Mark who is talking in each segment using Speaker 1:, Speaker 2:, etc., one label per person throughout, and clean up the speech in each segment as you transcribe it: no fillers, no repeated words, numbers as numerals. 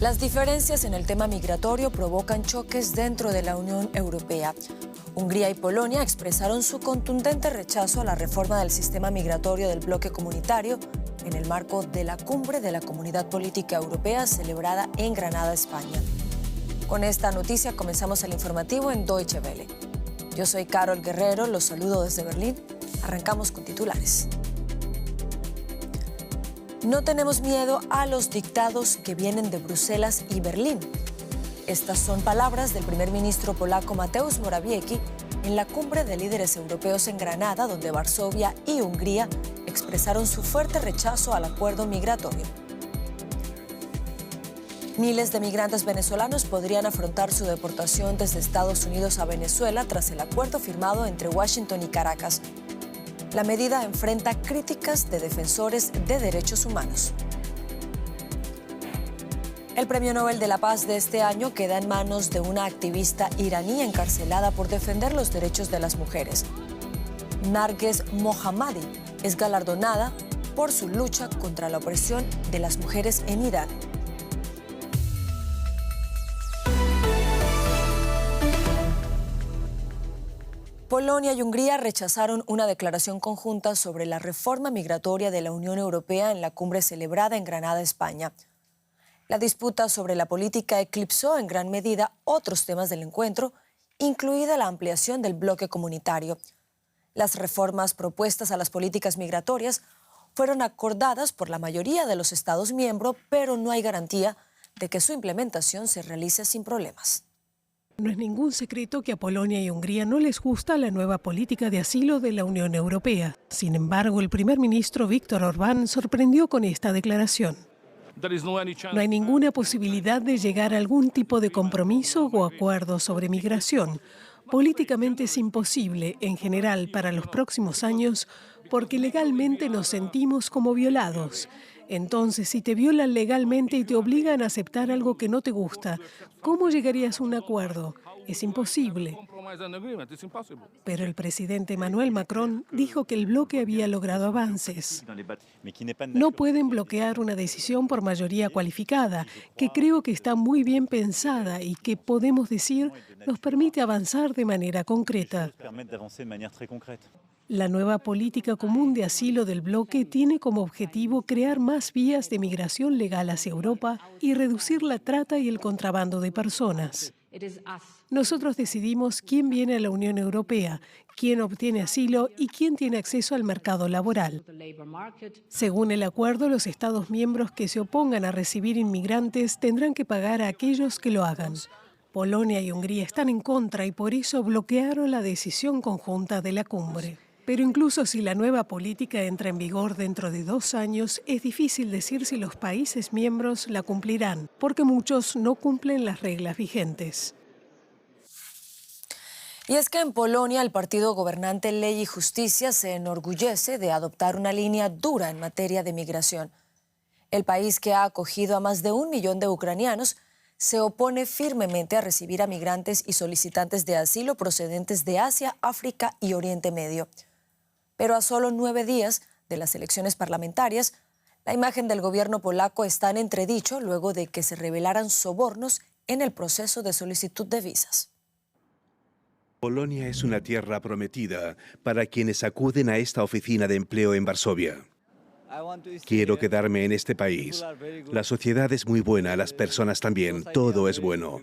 Speaker 1: Las diferencias en el tema migratorio provocan choques dentro de la Unión Europea. Hungría y Polonia expresaron su contundente rechazo a la reforma del sistema migratorio del bloque comunitario en el marco de la cumbre de la Comunidad Política Europea celebrada en Granada, España. Con esta noticia comenzamos el informativo en Deutsche Welle. Yo soy Carol Guerrero, los saludo desde Berlín. Arrancamos con titulares. No tenemos miedo a los dictados que vienen de Bruselas y Berlín. Estas son palabras del primer ministro polaco Mateusz Morawiecki en la cumbre de líderes europeos en Granada, donde Varsovia y Hungría expresaron su fuerte rechazo al acuerdo migratorio. Miles de migrantes venezolanos podrían afrontar su deportación desde Estados Unidos a Venezuela tras el acuerdo firmado entre Washington y Caracas. La medida enfrenta críticas de defensores de derechos humanos. El Premio Nobel de la Paz de este año queda en manos de una activista iraní encarcelada por defender los derechos de las mujeres. Narges Mohammadi es galardonada por su lucha contra la opresión de las mujeres en Irán. Polonia y Hungría rechazaron una declaración conjunta sobre la reforma migratoria de la Unión Europea en la cumbre celebrada en Granada, España. La disputa sobre la política eclipsó en gran medida otros temas del encuentro, incluida la ampliación del bloque comunitario. Las reformas propuestas a las políticas migratorias fueron acordadas por la mayoría de los Estados miembros, pero no hay garantía de que su implementación se realice sin problemas.
Speaker 2: No es ningún secreto que a Polonia y Hungría no les gusta la nueva política de asilo de la Unión Europea. Sin embargo, el primer ministro Viktor Orbán sorprendió con esta declaración. No hay ninguna posibilidad de llegar a algún tipo de compromiso o acuerdo sobre migración. Políticamente es imposible, en general, para los próximos años, porque legalmente nos sentimos como violados. Entonces, si te violan legalmente y te obligan a aceptar algo que no te gusta, ¿cómo llegarías a un acuerdo? Es imposible. Pero el presidente Emmanuel Macron dijo que el bloque había logrado avances. No pueden bloquear una decisión por mayoría cualificada, que creo que está muy bien pensada y que, podemos decir, nos permite avanzar de manera concreta. La nueva política común de asilo del bloque tiene como objetivo crear más vías de migración legal hacia Europa y reducir la trata y el contrabando de personas. Nosotros decidimos quién viene a la Unión Europea, quién obtiene asilo y quién tiene acceso al mercado laboral. Según el acuerdo, los Estados miembros que se opongan a recibir inmigrantes tendrán que pagar a aquellos que lo hagan. Polonia y Hungría están en contra y por eso bloquearon la decisión conjunta de la cumbre. Pero incluso si la nueva política entra en vigor dentro de 2 años, es difícil decir si los países miembros la cumplirán, porque muchos no cumplen las reglas vigentes.
Speaker 1: Y es que en Polonia el partido gobernante Ley y Justicia se enorgullece de adoptar una línea dura en materia de migración. El país, que ha acogido a más de 1 millón de ucranianos, se opone firmemente a recibir a migrantes y solicitantes de asilo procedentes de Asia, África y Oriente Medio. Pero a solo 9 días de las elecciones parlamentarias, la imagen del gobierno polaco está en entredicho luego de que se revelaran sobornos en el proceso de solicitud de visas.
Speaker 3: Polonia es una tierra prometida para quienes acuden a esta oficina de empleo en Varsovia. Quiero quedarme en este país. La sociedad es muy buena, las personas también, todo es bueno.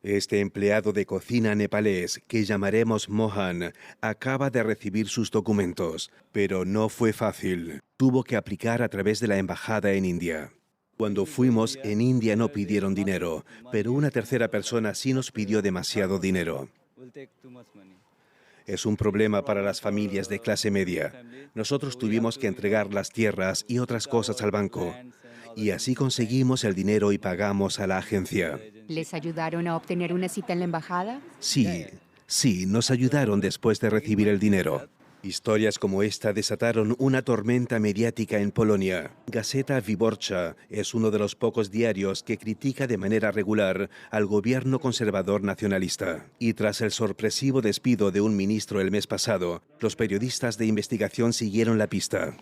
Speaker 3: Este empleado de cocina nepalés, que llamaremos Mohan, acaba de recibir sus documentos, pero no fue fácil. Tuvo que aplicar a través de la embajada en India. Cuando fuimos, en India no pidieron dinero, pero una tercera persona sí nos pidió demasiado dinero. Es un problema para las familias de clase media. Nosotros tuvimos que entregar las tierras y otras cosas al banco. Y así conseguimos el dinero y pagamos a la agencia.
Speaker 4: ¿Les ayudaron a obtener una cita en la embajada?
Speaker 3: Sí, nos ayudaron después de recibir el dinero. Historias como esta desataron una tormenta mediática en Polonia. Gazeta Wyborcza es uno de los pocos diarios que critica de manera regular al gobierno conservador nacionalista. Y tras el sorpresivo despido de un ministro el mes pasado, los periodistas de investigación siguieron la pista.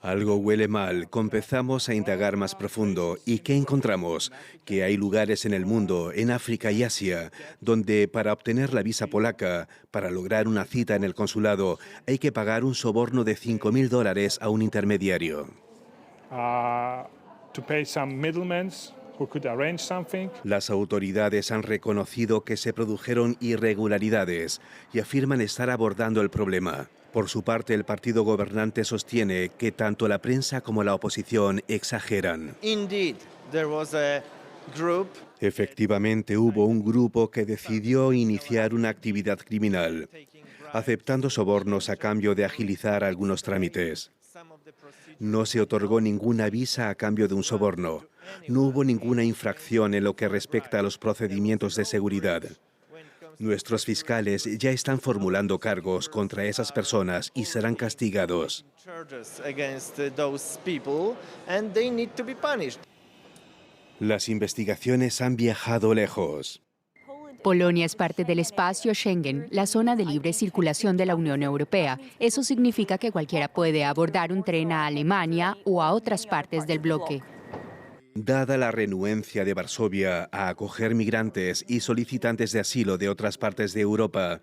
Speaker 3: Algo huele mal, comenzamos a indagar más profundo. ¿Y qué encontramos? Que hay lugares en el mundo, en África y Asia, donde para obtener la visa polaca, para lograr una cita en el consulado, hay que pagar un soborno de $5.000 a un intermediario. Las autoridades han reconocido que se produjeron irregularidades y afirman estar abordando el problema. Por su parte, el partido gobernante sostiene que tanto la prensa como la oposición exageran. Efectivamente, hubo un grupo que decidió iniciar una actividad criminal, aceptando sobornos a cambio de agilizar algunos trámites. No se otorgó ninguna visa a cambio de un soborno. No hubo ninguna infracción en lo que respecta a los procedimientos de seguridad. Nuestros fiscales ya están formulando cargos contra esas personas y serán castigados. Las investigaciones han viajado lejos.
Speaker 4: Polonia es parte del espacio Schengen, la zona de libre circulación de la Unión Europea. Eso significa que cualquiera puede abordar un tren a Alemania o a otras partes del bloque.
Speaker 3: Dada la renuencia de Varsovia a acoger migrantes y solicitantes de asilo de otras partes de Europa,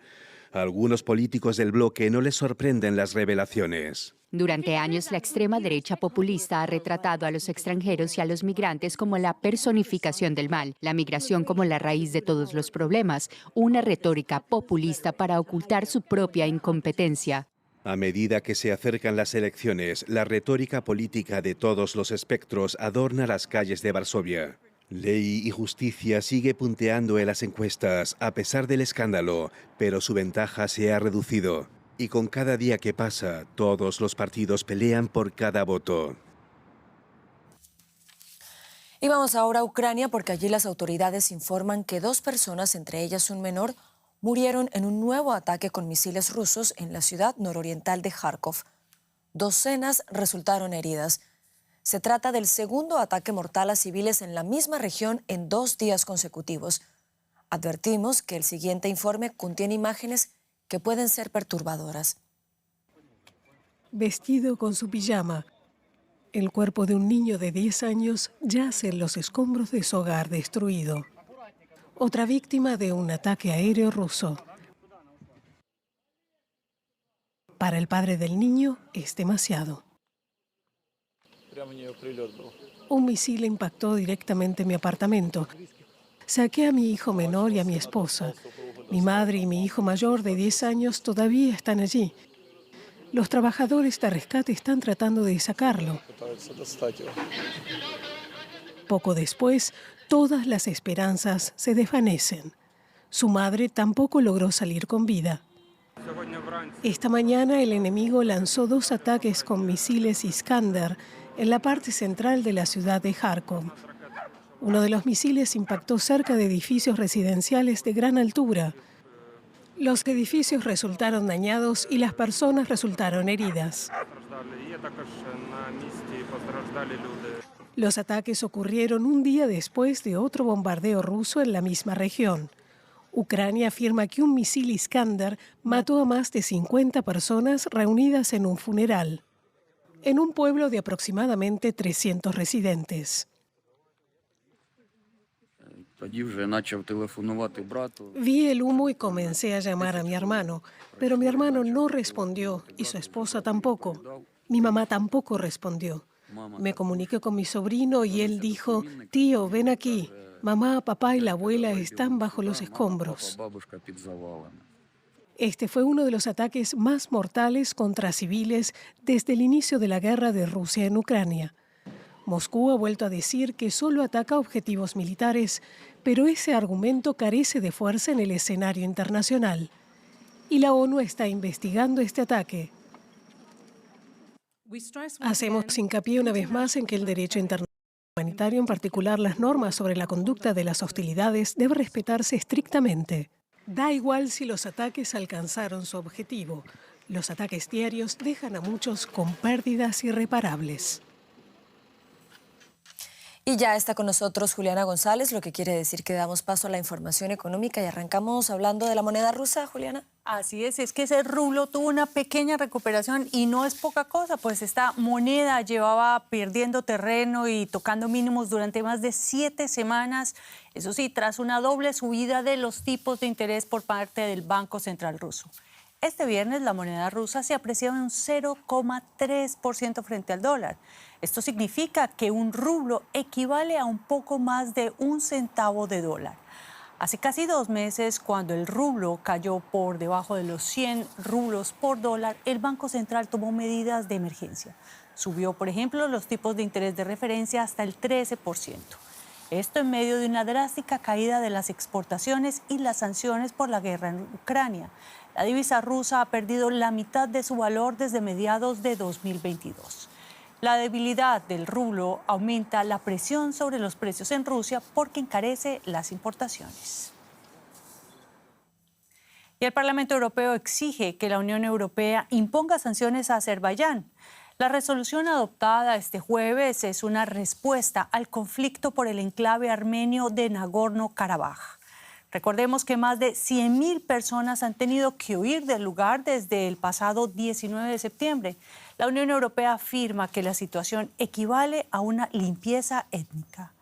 Speaker 3: a algunos políticos del bloque no les sorprenden las revelaciones.
Speaker 4: Durante años, la extrema derecha populista ha retratado a los extranjeros y a los migrantes como la personificación del mal, la migración como la raíz de todos los problemas, una retórica populista para ocultar su propia incompetencia.
Speaker 3: A medida que se acercan las elecciones, la retórica política de todos los espectros adorna las calles de Varsovia. Ley y Justicia sigue punteando en las encuestas a pesar del escándalo, pero su ventaja se ha reducido. Y con cada día que pasa, todos los partidos pelean por cada voto.
Speaker 1: Y vamos ahora a Ucrania porque allí las autoridades informan que 2 personas, entre ellas un menor, murieron en un nuevo ataque con misiles rusos en la ciudad nororiental de Kharkov. Docenas resultaron heridas. Se trata del segundo ataque mortal a civiles en la misma región en 2 días consecutivos. Advertimos que el siguiente informe contiene imágenes que pueden ser perturbadoras.
Speaker 2: Vestido con su pijama, el cuerpo de un niño de 10 años yace en los escombros de su hogar destruido. Otra víctima de un ataque aéreo ruso. Para el padre del niño es demasiado. Un misil impactó directamente en mi apartamento. Saqué a mi hijo menor y a mi esposa. Mi madre y mi hijo mayor de 10 años todavía están allí. Los trabajadores de rescate están tratando de sacarlo. Poco después, todas las esperanzas se desvanecen. Su madre tampoco logró salir con vida. Esta mañana el enemigo lanzó 2 ataques con misiles Iskander en la parte central de la ciudad de Kharkov. Uno de los misiles impactó cerca de edificios residenciales de gran altura. Los edificios resultaron dañados y las personas resultaron heridas. Los ataques ocurrieron un día después de otro bombardeo ruso en la misma región. Ucrania afirma que un misil Iskander mató a más de 50 personas reunidas en un funeral, en un pueblo de aproximadamente 300 residentes. Vi el humo y comencé a llamar a mi hermano, pero mi hermano no respondió y su esposa tampoco. Mi mamá tampoco respondió. Me comuniqué con mi sobrino y él dijo: «Tío, ven aquí. Mamá, papá y la abuela están bajo los escombros». Este fue uno de los ataques más mortales contra civiles desde el inicio de la guerra de Rusia en Ucrania. Moscú ha vuelto a decir que solo ataca objetivos militares, pero ese argumento carece de fuerza en el escenario internacional. Y la ONU está investigando este ataque. Hacemos hincapié una vez más en que el derecho internacional humanitario, en particular las normas sobre la conducta de las hostilidades, debe respetarse estrictamente. Da igual si los ataques alcanzaron su objetivo. Los ataques diarios dejan a muchos con pérdidas irreparables.
Speaker 1: Y ya está con nosotros Juliana González, lo que quiere decir que damos paso a la información económica y arrancamos hablando de la moneda rusa, Juliana.
Speaker 5: Así es que ese rublo tuvo una pequeña recuperación y no es poca cosa, pues esta moneda llevaba perdiendo terreno y tocando mínimos durante más de 7 semanas, eso sí, tras una doble subida de los tipos de interés por parte del Banco Central ruso. Este viernes la moneda rusa se apreció en un 0,3% frente al dólar. Esto significa que un rublo equivale a un poco más de 1 centavo de dólar. Hace casi 2 meses, cuando el rublo cayó por debajo de los 100 rublos por dólar, el Banco Central tomó medidas de emergencia. Subió, por ejemplo, los tipos de interés de referencia hasta el 13%. Esto en medio de una drástica caída de las exportaciones y las sanciones por la guerra en Ucrania. La divisa rusa ha perdido la mitad de su valor desde mediados de 2022. La debilidad del rublo aumenta la presión sobre los precios en Rusia porque encarece las importaciones. Y el Parlamento Europeo exige que la Unión Europea imponga sanciones a Azerbaiyán. La resolución adoptada este jueves es una respuesta al conflicto por el enclave armenio de Nagorno-Karabaj. Recordemos que más de 100.000 personas han tenido que huir del lugar desde el pasado 19 de septiembre. La Unión Europea afirma que la situación equivale a una limpieza étnica.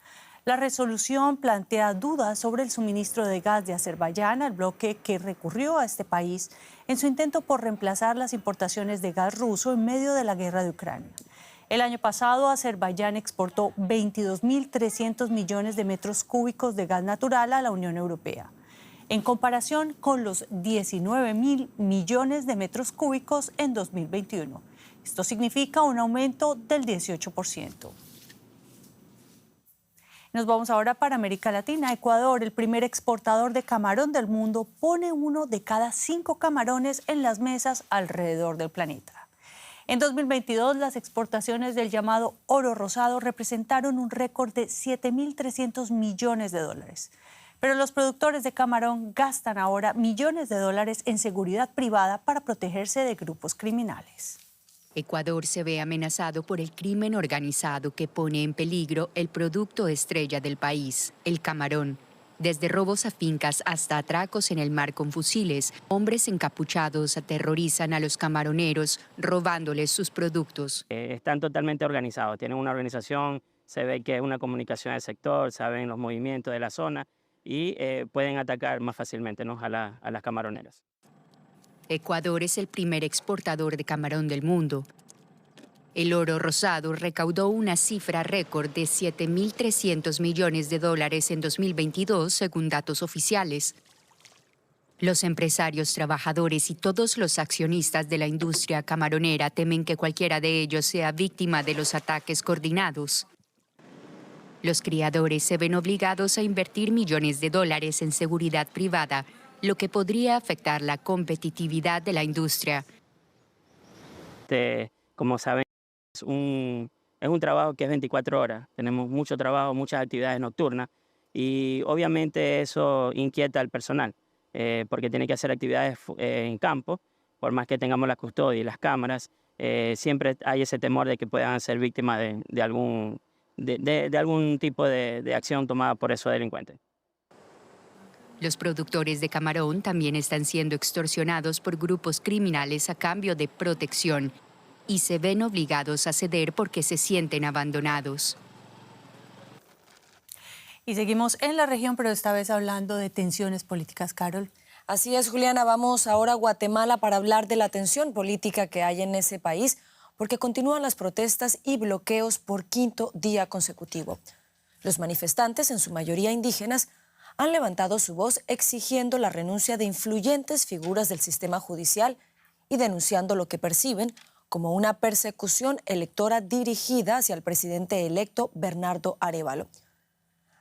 Speaker 5: La resolución plantea dudas sobre el suministro de gas de Azerbaiyán al bloque que recurrió a este país en su intento por reemplazar las importaciones de gas ruso en medio de la guerra de Ucrania. El año pasado, Azerbaiyán exportó 22.300 millones de metros cúbicos de gas natural a la Unión Europea, en comparación con los 19.000 millones de metros cúbicos en 2021. Esto significa un aumento del 18%. Nos vamos ahora para América Latina. Ecuador, el primer exportador de camarón del mundo, pone 1 de cada 5 camarones en las mesas alrededor del planeta. En 2022, las exportaciones del llamado oro rosado representaron un récord de 7.300 millones de dólares. Pero los productores de camarón gastan ahora millones de dólares en seguridad privada para protegerse de grupos criminales.
Speaker 4: Ecuador se ve amenazado por el crimen organizado que pone en peligro el producto estrella del país, el camarón. Desde robos a fincas hasta atracos en el mar con fusiles, hombres encapuchados aterrorizan a los camaroneros robándoles sus productos.
Speaker 6: Están totalmente organizados, tienen una organización, se ve que es una comunicación del sector, saben los movimientos de la zona y pueden atacar más fácilmente, ¿no?, a las camaroneras.
Speaker 4: Ecuador es el primer exportador de camarón del mundo. El oro rosado recaudó una cifra récord de 7.300 millones de dólares en 2022, según datos oficiales. Los empresarios, trabajadores y todos los accionistas de la industria camaronera temen que cualquiera de ellos sea víctima de los ataques coordinados. Los criadores se ven obligados a invertir millones de dólares en seguridad privada, lo que podría afectar la competitividad de la industria.
Speaker 6: Como saben, es un trabajo que es 24 horas. Tenemos mucho trabajo, muchas actividades nocturnas y obviamente eso inquieta al personal porque tiene que hacer actividades en campo. Por más que tengamos la custodia y las cámaras, siempre hay ese temor de que puedan ser víctimas de algún tipo de acción tomada por esos delincuentes.
Speaker 4: Los productores de camarón también están siendo extorsionados por grupos criminales a cambio de protección y se ven obligados a ceder porque se sienten abandonados.
Speaker 5: Y seguimos en la región, pero esta vez hablando de tensiones políticas, Carol.
Speaker 1: Así es, Juliana. Vamos ahora a Guatemala para hablar de la tensión política que hay en ese país, porque continúan las protestas y bloqueos por 5º día consecutivo. Los manifestantes, en su mayoría indígenas, han levantado su voz exigiendo la renuncia de influyentes figuras del sistema judicial y denunciando lo que perciben como una persecución electoral dirigida hacia el presidente electo Bernardo Arévalo.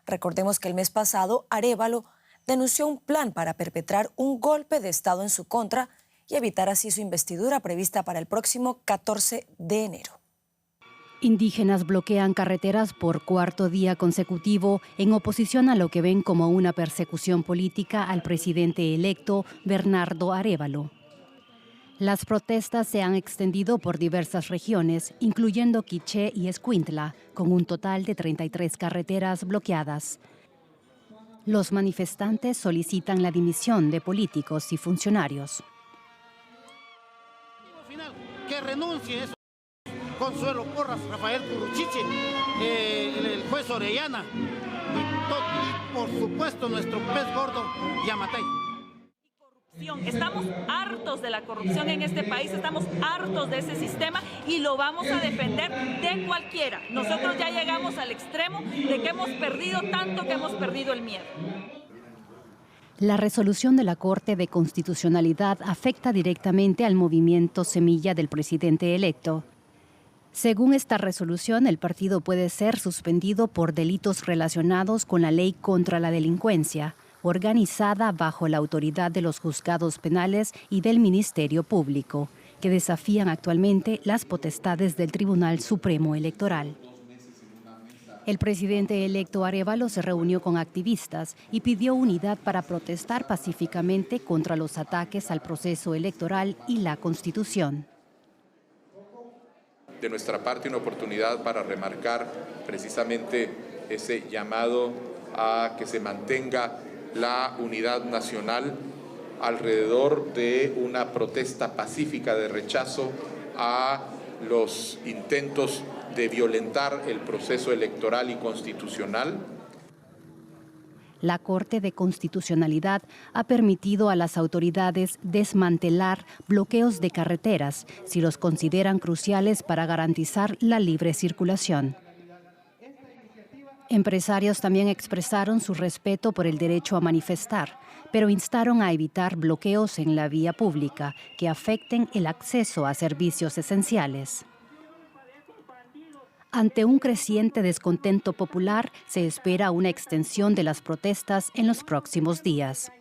Speaker 1: Recordemos que el mes pasado Arévalo denunció un plan para perpetrar un golpe de Estado en su contra y evitar así su investidura prevista para el próximo 14 de enero.
Speaker 7: Indígenas bloquean carreteras por 4º día consecutivo en oposición a lo que ven como una persecución política al presidente electo Bernardo Arévalo. Las protestas se han extendido por diversas regiones, incluyendo Quiché y Escuintla, con un total de 33 carreteras bloqueadas. Los manifestantes solicitan la dimisión de políticos y funcionarios.
Speaker 8: Que renuncie eso. Consuelo Porras, Rafael Curuchiche, el juez Orellana y por supuesto nuestro pez gordo Yamatei.
Speaker 9: Estamos hartos de la corrupción en este país, estamos hartos de ese sistema y lo vamos a defender de cualquiera. Nosotros ya llegamos al extremo de que hemos perdido tanto que hemos perdido el miedo.
Speaker 7: La resolución de la Corte de Constitucionalidad afecta directamente al movimiento Semilla del presidente electo. Según esta resolución, el partido puede ser suspendido por delitos relacionados con la ley contra la delincuencia, organizada bajo la autoridad de los juzgados penales y del Ministerio Público, que desafían actualmente las potestades del Tribunal Supremo Electoral. El presidente electo Arévalo se reunió con activistas y pidió unidad para protestar pacíficamente contra los ataques al proceso electoral y la Constitución.
Speaker 10: De nuestra parte, una oportunidad para remarcar precisamente ese llamado a que se mantenga la unidad nacional alrededor de una protesta pacífica de rechazo a los intentos de violentar el proceso electoral y constitucional.
Speaker 7: La Corte de Constitucionalidad ha permitido a las autoridades desmantelar bloqueos de carreteras si los consideran cruciales para garantizar la libre circulación. Empresarios también expresaron su respeto por el derecho a manifestar, pero instaron a evitar bloqueos en la vía pública que afecten el acceso a servicios esenciales. Ante un creciente descontento popular, se espera una extensión de las protestas en los próximos días.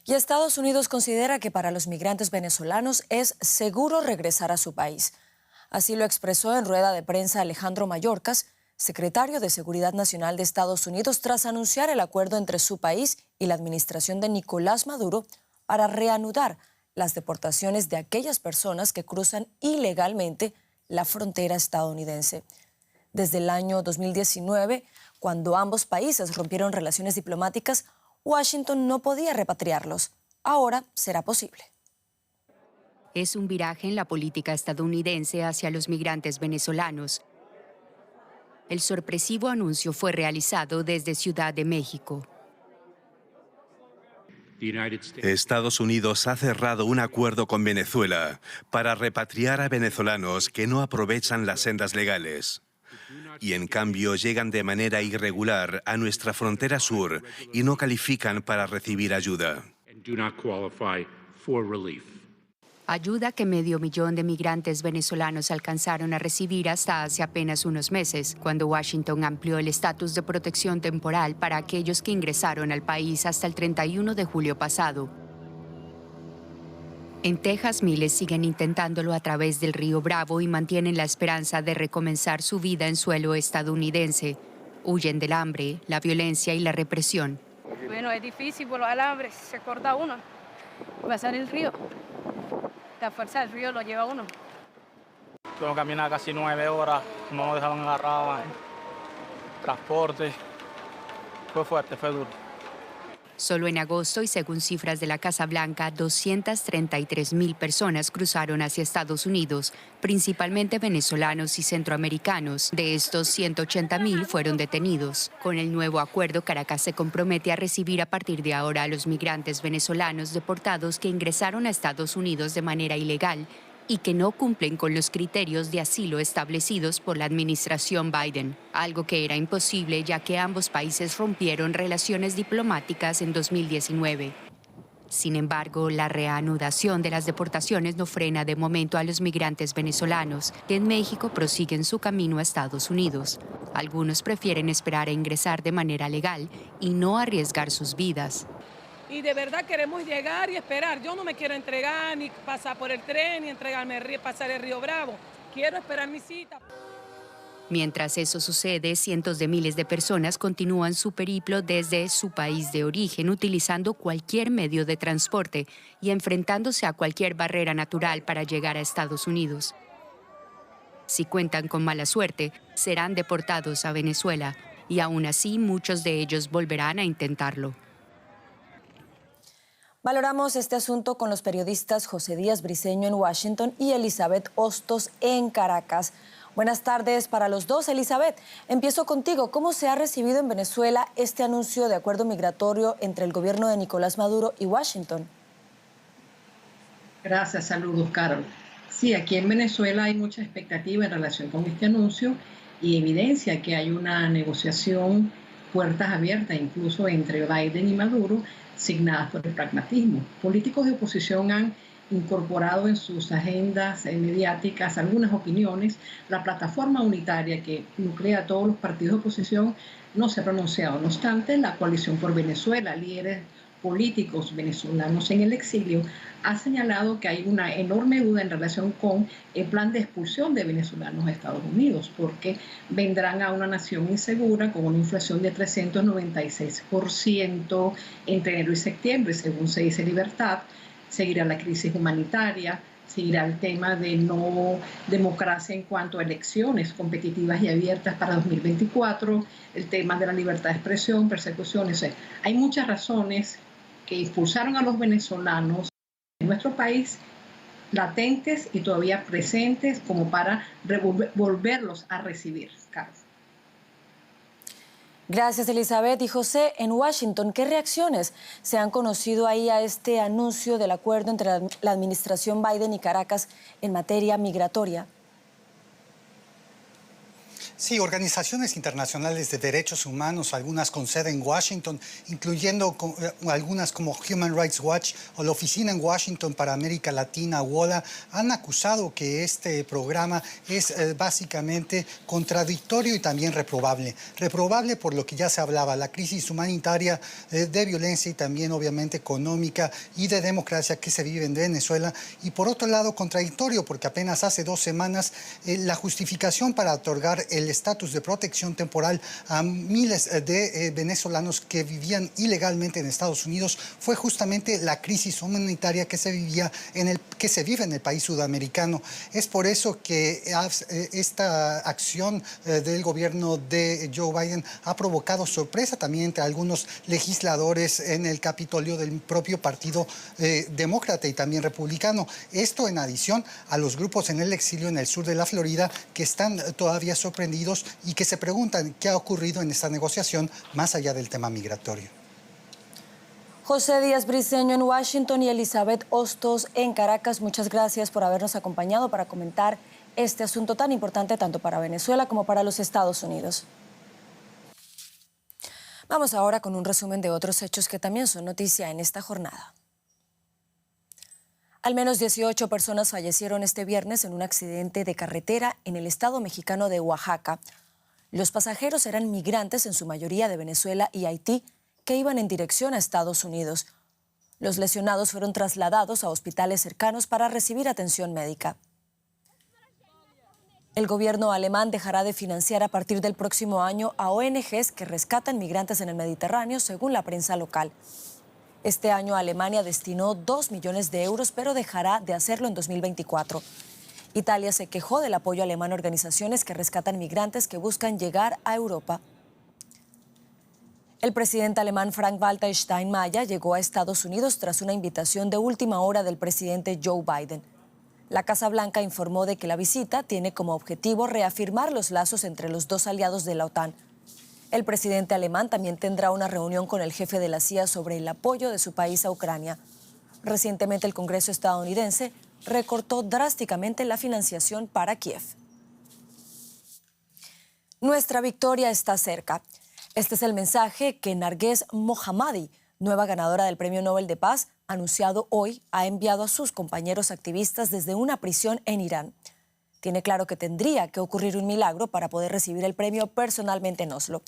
Speaker 1: Y Estados Unidos considera que para los migrantes venezolanos es seguro regresar a su país. Así lo expresó en rueda de prensa Alejandro Mayorkas, secretario de Seguridad Nacional de Estados Unidos, tras anunciar el acuerdo entre su país y la administración de Nicolás Maduro para reanudar las deportaciones de aquellas personas que cruzan ilegalmente la frontera estadounidense. Desde el año 2019, cuando ambos países rompieron relaciones diplomáticas, Washington no podía repatriarlos. Ahora será posible.
Speaker 4: Es un viraje en la política estadounidense hacia los migrantes venezolanos. El sorpresivo anuncio fue realizado desde Ciudad de México.
Speaker 3: Estados Unidos ha cerrado un acuerdo con Venezuela para repatriar a venezolanos que no aprovechan las sendas legales y en cambio llegan de manera irregular a nuestra frontera sur y no califican para recibir ayuda.
Speaker 4: Ayuda que 500,000 de migrantes venezolanos alcanzaron a recibir hasta hace apenas unos meses, cuando Washington amplió el estatus de protección temporal para aquellos que ingresaron al país hasta el 31 de julio pasado. En Texas, miles siguen intentándolo a través del río Bravo y mantienen la esperanza de recomenzar su vida en suelo estadounidense. Huyen del hambre, la violencia y la represión.
Speaker 11: Bueno, es difícil por los alambres, se corta uno, pasar el río. La fuerza del río lo lleva uno.
Speaker 12: Tuve que caminar casi 9 horas, no nos dejaban agarrar transporte. Fue fuerte, fue duro.
Speaker 4: Solo en agosto, y según cifras de la Casa Blanca, 233,000 personas cruzaron hacia Estados Unidos, principalmente venezolanos y centroamericanos. De estos, 180,000 fueron detenidos. Con el nuevo acuerdo, Caracas se compromete a recibir a partir de ahora a los migrantes venezolanos deportados que ingresaron a Estados Unidos de manera ilegal y que no cumplen con los criterios de asilo establecidos por la administración Biden, algo que era imposible ya que ambos países rompieron relaciones diplomáticas en 2019. Sin embargo, la reanudación de las deportaciones no frena de momento a los migrantes venezolanos, que en México prosiguen su camino a Estados Unidos. Algunos prefieren esperar a ingresar de manera legal y no arriesgar sus vidas.
Speaker 13: Y de verdad queremos llegar y esperar. Yo no me quiero entregar, ni pasar por el tren, ni pasar el río Bravo. Quiero esperar mi cita.
Speaker 4: Mientras eso sucede, cientos de miles de personas continúan su periplo desde su país de origen, utilizando cualquier medio de transporte y enfrentándose a cualquier barrera natural para llegar a Estados Unidos. Si cuentan con mala suerte, serán deportados a Venezuela, y aún así muchos de ellos volverán a intentarlo.
Speaker 1: Valoramos este asunto con los periodistas José Díaz Briceño en Washington y Elizabeth Hostos en Caracas. Buenas tardes para los dos. Elizabeth, empiezo contigo. ¿Cómo se ha recibido en Venezuela este anuncio de acuerdo migratorio entre el gobierno de Nicolás Maduro y Washington?
Speaker 14: Gracias, saludos, Carol. Sí, aquí en Venezuela hay mucha expectativa en relación con este anuncio y evidencia que hay una negociación puertas abiertas, incluso entre Biden y Maduro, signadas por el pragmatismo. Políticos de oposición han incorporado en sus agendas mediáticas algunas opiniones. La plataforma unitaria que nuclea a todos los partidos de oposición no se ha pronunciado. No obstante, la Coalición por Venezuela, líderes políticos venezolanos en el exilio, ha señalado que hay una enorme duda en relación con el plan de expulsión de venezolanos a Estados Unidos, porque vendrán a una nación insegura con una inflación de 396% entre enero y septiembre, según se dice Libertad. Seguirá la crisis humanitaria, seguirá el tema de no democracia en cuanto a elecciones competitivas y abiertas para 2024, el tema de la libertad de expresión, persecuciones. Hay muchas razones que impulsaron a los venezolanos en nuestro país latentes y todavía presentes como para volverlos a recibir. Carlos.
Speaker 1: Gracias, Elizabeth. Y José, en Washington, ¿qué reacciones se han conocido ahí a este anuncio del acuerdo entre la administración Biden y Caracas en materia migratoria?
Speaker 15: Sí, organizaciones internacionales de derechos humanos, algunas con sede en Washington, incluyendo algunas como Human Rights Watch o la Oficina en Washington para América Latina, WOLA, han acusado que este programa es básicamente contradictorio y también reprobable. Reprobable por lo que ya se hablaba, la crisis humanitaria, de violencia y también obviamente económica y de democracia que se vive en Venezuela. Y por otro lado, contradictorio porque apenas hace 2 semanas la justificación para otorgar el estatus de protección temporal a miles de venezolanos que vivían ilegalmente en Estados Unidos fue justamente la crisis humanitaria que se vive en el país sudamericano. Es por eso que esta acción del gobierno de Joe Biden ha provocado sorpresa también entre algunos legisladores en el Capitolio del propio partido demócrata y también republicano. Esto en adición a los grupos en el exilio en el sur de la Florida que están todavía sorprendidos y que se preguntan qué ha ocurrido en esta negociación más allá del tema migratorio.
Speaker 1: José Díaz Briceño en Washington y Elizabeth Hostos en Caracas, muchas gracias por habernos acompañado para comentar este asunto tan importante tanto para Venezuela como para los Estados Unidos. Vamos ahora con un resumen de otros hechos que también son noticia en esta jornada. Al menos 18 personas fallecieron este viernes en un accidente de carretera en el estado mexicano de Oaxaca. Los pasajeros eran migrantes, en su mayoría de Venezuela y Haití, que iban en dirección a Estados Unidos. Los lesionados fueron trasladados a hospitales cercanos para recibir atención médica. El gobierno alemán dejará de financiar a partir del próximo año a ONGs que rescatan migrantes en el Mediterráneo, según la prensa local. Este año Alemania destinó 2 millones de euros, pero dejará de hacerlo en 2024. Italia se quejó del apoyo alemán a organizaciones que rescatan migrantes que buscan llegar a Europa. El presidente alemán Frank-Walter Steinmeier llegó a Estados Unidos tras una invitación de última hora del presidente Joe Biden. La Casa Blanca informó de que la visita tiene como objetivo reafirmar los lazos entre los dos aliados de la OTAN. El presidente alemán también tendrá una reunión con el jefe de la CIA sobre el apoyo de su país a Ucrania. Recientemente el Congreso estadounidense recortó drásticamente la financiación para Kiev. Nuestra victoria está cerca. Este es el mensaje que Narges Mohammadi, nueva ganadora del Premio Nobel de Paz, anunciado hoy, ha enviado a sus compañeros activistas desde una prisión en Irán. Tiene claro que tendría que ocurrir un milagro para poder recibir el premio personalmente en Oslo.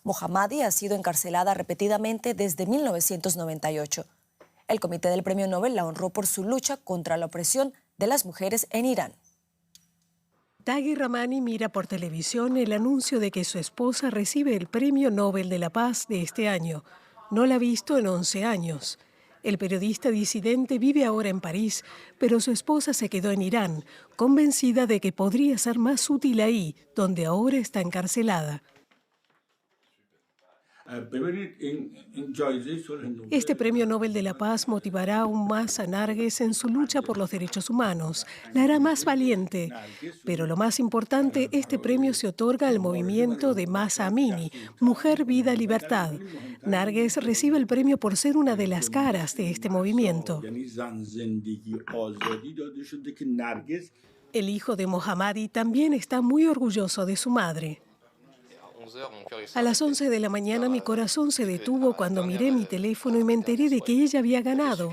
Speaker 1: Mohammadi ha sido encarcelada repetidamente desde 1998. El Comité del Premio Nobel la honró por su lucha contra la opresión de las mujeres en Irán.
Speaker 2: Taghi Rahmani mira por televisión el anuncio de que su esposa recibe el Premio Nobel de la Paz de este año. No la ha visto en 11 años. El periodista disidente vive ahora en París, pero su esposa se quedó en Irán, convencida de que podría ser más útil ahí, donde ahora está encarcelada. Este Premio Nobel de la Paz motivará aún más a Narges en su lucha por los derechos humanos. La hará más valiente. Pero lo más importante, este premio se otorga al movimiento de Mahsa Amini, Mujer, Vida, Libertad. Narges recibe el premio por ser una de las caras de este movimiento. El hijo de Mohammadi también está muy orgulloso de su madre. A las 11 de la mañana mi corazón se detuvo cuando miré mi teléfono y me enteré de que ella había ganado.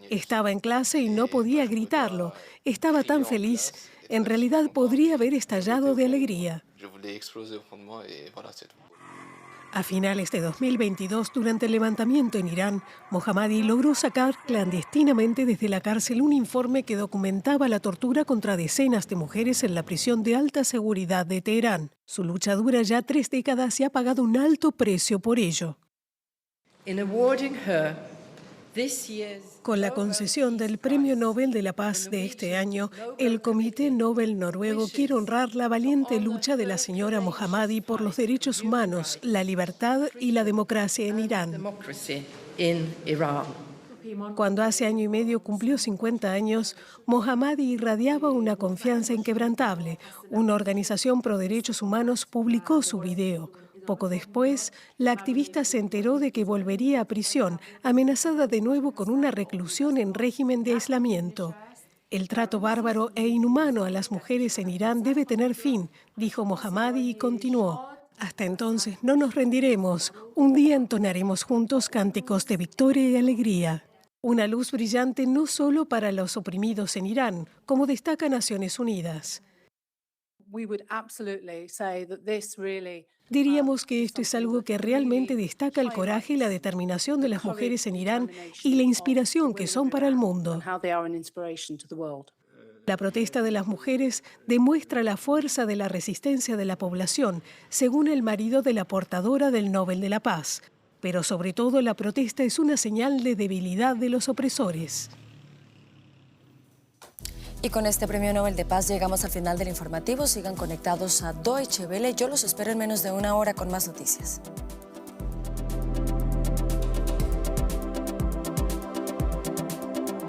Speaker 2: Estaba en clase y no podía gritarlo. Estaba tan feliz. En realidad podría haber estallado de alegría. A finales de 2022, durante el levantamiento en Irán, Mohammadi logró sacar clandestinamente desde la cárcel un informe que documentaba la tortura contra decenas de mujeres en la prisión de alta seguridad de Teherán. Su lucha dura ya 3 décadas y ha pagado un alto precio por ello. Con la concesión del Premio Nobel de la Paz de este año, el Comité Nobel noruego quiere honrar la valiente lucha de la señora Mohammadi por los derechos humanos, la libertad y la democracia en Irán. Cuando hace año y medio cumplió 50 años, Mohammadi irradiaba una confianza inquebrantable. Una organización pro derechos humanos publicó su video. Poco después, la activista se enteró de que volvería a prisión, amenazada de nuevo con una reclusión en régimen de aislamiento. El trato bárbaro e inhumano a las mujeres en Irán debe tener fin, dijo Mohammadi y continuó. Hasta entonces no nos rendiremos. Un día entonaremos juntos cánticos de victoria y alegría. Una luz brillante no solo para los oprimidos en Irán, como destaca Naciones Unidas. Diríamos que esto es algo que realmente destaca el coraje y la determinación de las mujeres en Irán y la inspiración que son para el mundo. La protesta de las mujeres demuestra la fuerza de la resistencia de la población, según el marido de la portadora del Nobel de la Paz. Pero sobre todo la protesta es una señal de debilidad de los opresores.
Speaker 1: Y con este Premio Nobel de Paz llegamos al final del informativo. Sigan conectados a Deutsche Welle. Yo los espero en menos de una hora con más noticias.